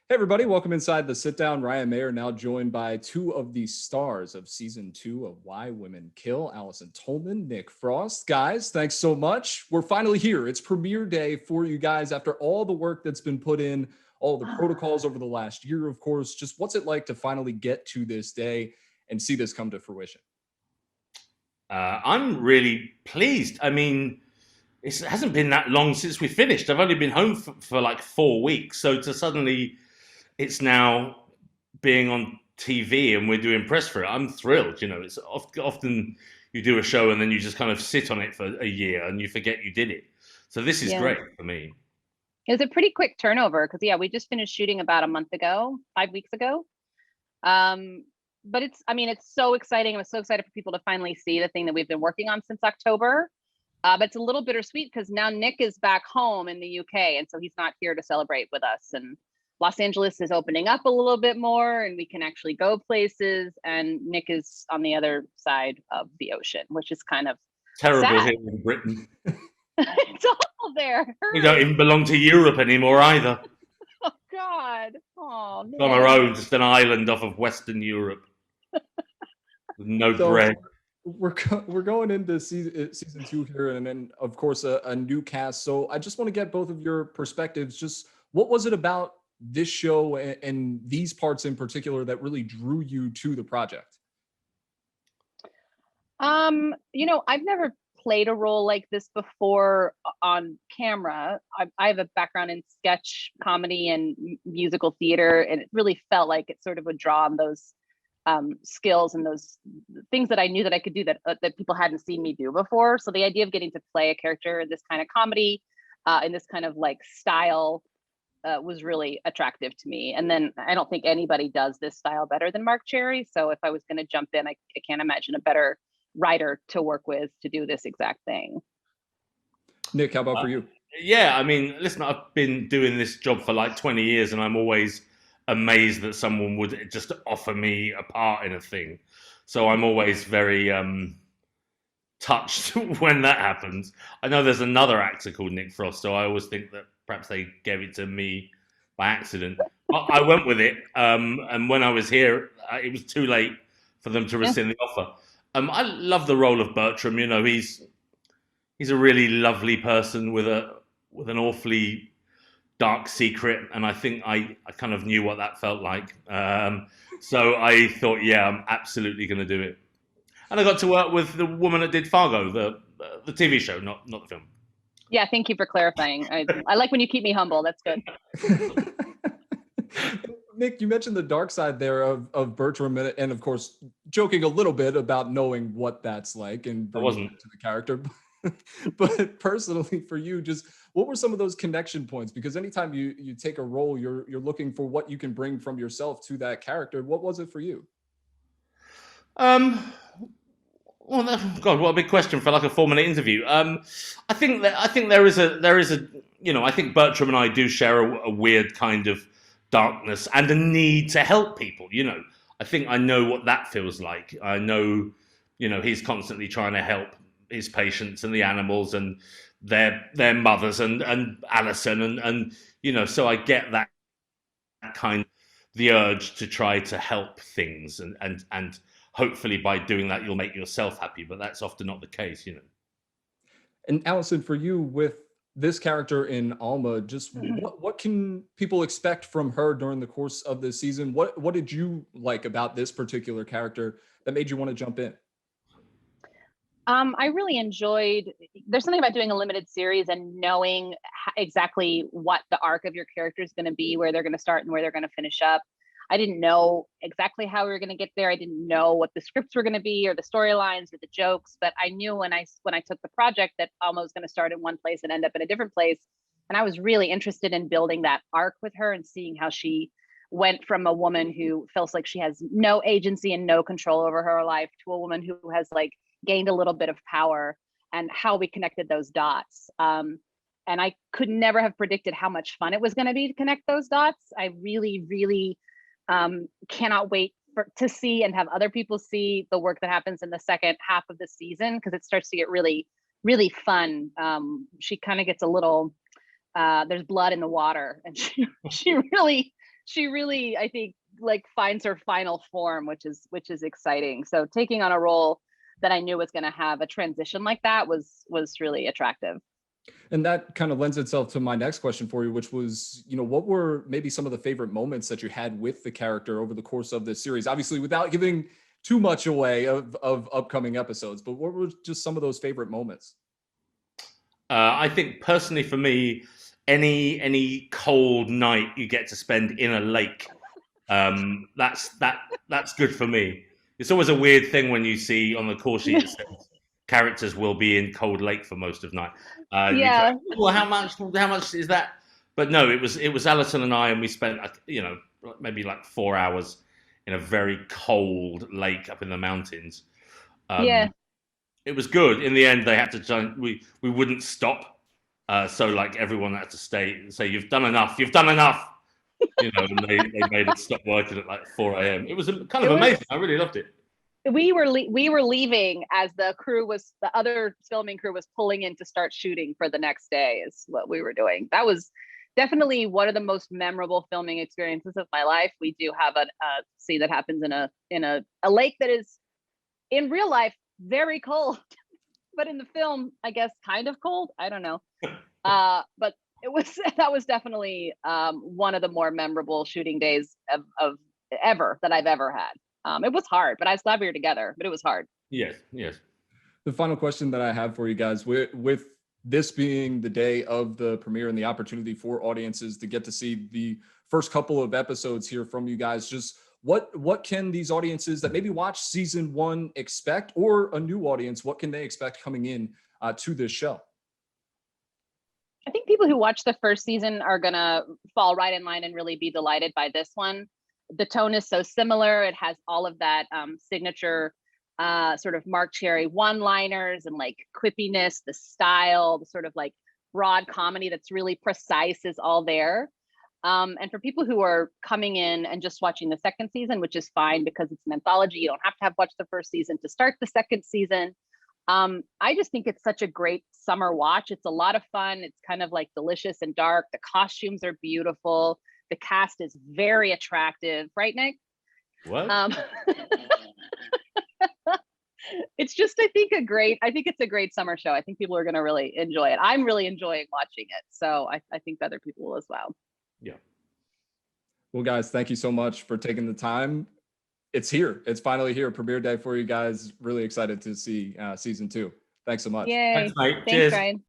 Hey, everybody, welcome inside the sit down. Ryan Mayer now joined by two of the stars of season 2 of Why Women Kill, Allison Tolman, Nick Frost. Guys, thanks so much. We're finally here. It's premiere day for you guys after all the work that's been put in, all the protocols over the last year, of course. Just what's it like to finally get to this day and see this come to fruition? I'm really pleased. I mean, it hasn't been that long since we finished. I've only been home for like 4 weeks. So to suddenly it's now being on TV and we're doing press for it, I'm thrilled. You know, it's often you do a show and then you just kind of sit on it for a year and you forget you did it. So this is Yeah. great for me. It was a pretty quick turnover because we just finished shooting about a month ago, 5 weeks ago. But it's so exciting. I was so excited for people to finally see the thing that we've been working on since October. But it's a little bittersweet because now Nick is back home in the UK, and so he's not here to celebrate with us. And Los Angeles is opening up a little bit more, and we can actually go places. And Nick is on the other side of the ocean, which is kind of Terrible sad. here in Britain. It's awful there. We don't even belong to Europe anymore either. Oh God. Oh, It's on our own, just an island off of Western Europe. With no So bread. we're going into season 2 here, and then of course a new cast. So I just want to get both of your perspectives. Just what was it about this show and these parts in particular that really drew you to the project? I've never played a role like this before on camera. I have a background in sketch comedy and musical theater, and it really felt like it sort of would draw on those skills and those things that I knew that I could do that people hadn't seen me do before. So the idea of getting to play a character in this kind of comedy, in this kind of like style, was really attractive to me. And then I don't think anybody does this style better than Mark Cherry. So if I was going to jump in, I can't imagine a better writer to work with to do this exact thing. Nick, how about Uh, for you? yeah, I mean, listen, I've been doing this job for like 20 years and I'm always amazed that someone would just offer me a part in a thing. So I'm always very touched when that happens. I know there's another actor called Nick Frost, so I always think that perhaps they gave it to me by accident. I went with it, and when I was here, it was too late for them to Yeah. rescind the offer. I love the role of Bertram. You know, he's a really lovely person with an awfully dark secret, and I think I kind of knew what that felt like. So I thought, yeah, I'm absolutely going to do it. And I got to work with the woman that did Fargo, the TV show, not the film. Yeah, thank you for clarifying. I like when you keep me humble. That's good. Nick, you mentioned the dark side there of Bertram, and of course, joking a little bit about knowing what that's like and I bringing wasn't. that to the character. But personally, for you, just what were some of those connection points? Because anytime you take a role, you're looking for what you can bring from yourself to that character. What was it for you? Um, well, God, what a big question for like a 4 minute interview. I think there is a I think Bertram and I do share a weird kind of darkness and a need to help people. You know, I think I know what that feels like. I know, he's constantly trying to help his patients and the animals and their mothers and Allison and so I get that kind of the urge to try to help things and hopefully by doing that you'll make yourself happy, but that's often not the case. And Allison, for you, with this character in Alma, just Mhm. what can people expect from her during the course of this season? What did you like about this particular character that made you want to jump in? I really enjoyed. There's something about doing a limited series and knowing exactly what the arc of your character is going to be, where they're going to start and where they're going to finish up. I didn't know exactly how we were going to get there. I didn't know what the scripts were going to be or the storylines or the jokes, but I knew when I took the project that Alma was going to start in one place and end up in a different place. And I was really interested in building that arc with her and seeing how she went from a woman who feels like she has no agency and no control over her life to a woman who has like gained a little bit of power, and how we connected those dots. And I could never have predicted how much fun it was going to be to connect those dots. I really, really cannot wait to see and have other people see the work that happens in the second half of the season, because it starts to get really, really fun. She kind of gets a little, there's blood in the water, and she really she really, I think, like finds her final form, which is exciting. So taking on a role that I knew was going to have a transition like that was really attractive. And that kind of lends itself to my next question for you, which was, what were maybe some of the favorite moments that you had with the character over the course of this series? Obviously, without giving too much away of upcoming episodes, but what were just some of those favorite moments? I think personally for me, any cold night you get to spend in a lake, that's good for me. It's always a weird thing when you see on the call sheet it says characters will be in cold lake for most of night. Yeah. Well, how much is that? But no, it was Allison and I, and we spent maybe like 4 hours in a very cold lake up in the mountains. Yeah. It was good. In the end, they had to try. We wouldn't stop, so like everyone had to stay and say, "You've done enough. You've done enough." And they made us stop working at like 4 a.m. It was kind of amazing. I really loved it. We were leaving as the other filming crew was pulling in to start shooting for the next day. Is what we were doing. That was definitely one of the most memorable filming experiences of my life. We do have a scene that happens in a lake that is in real life very cold, but in the film, I guess kind of cold. I don't know. But that was definitely one of the more memorable shooting days of ever that I've ever had. It was hard, but I was glad we were together, but it was hard. Yes. The final question that I have for you guys, with this being the day of the premiere and the opportunity for audiences to get to see the first couple of episodes here from you guys, just what can these audiences that maybe watch season 1 expect, or a new audience, what can they expect coming in to this show? I think people who watch the first season are going to fall right in line and really be delighted by this one. The tone is so similar. It has all of that signature sort of Mark Cherry one-liners and like quippiness, the style, the sort of like broad comedy that's really precise is all there. And for people who are coming in and just watching the second season, which is fine because it's an anthology, you don't have to have watched the first season to start the second season. I just think it's such a great summer watch. It's a lot of fun. It's kind of like delicious and dark. The costumes are beautiful. The cast is very attractive, right, Nick? What? It's just, I think it's a great summer show. I think people are going to really enjoy it. I'm really enjoying watching it. So I think other people will as well. Yeah. Well, guys, thank you so much for taking the time. It's here. It's finally here. Premiere day for you guys. Really excited to see season 2. Thanks so much. Yay. Thanks, mate. Thanks, Cheers. Ryan.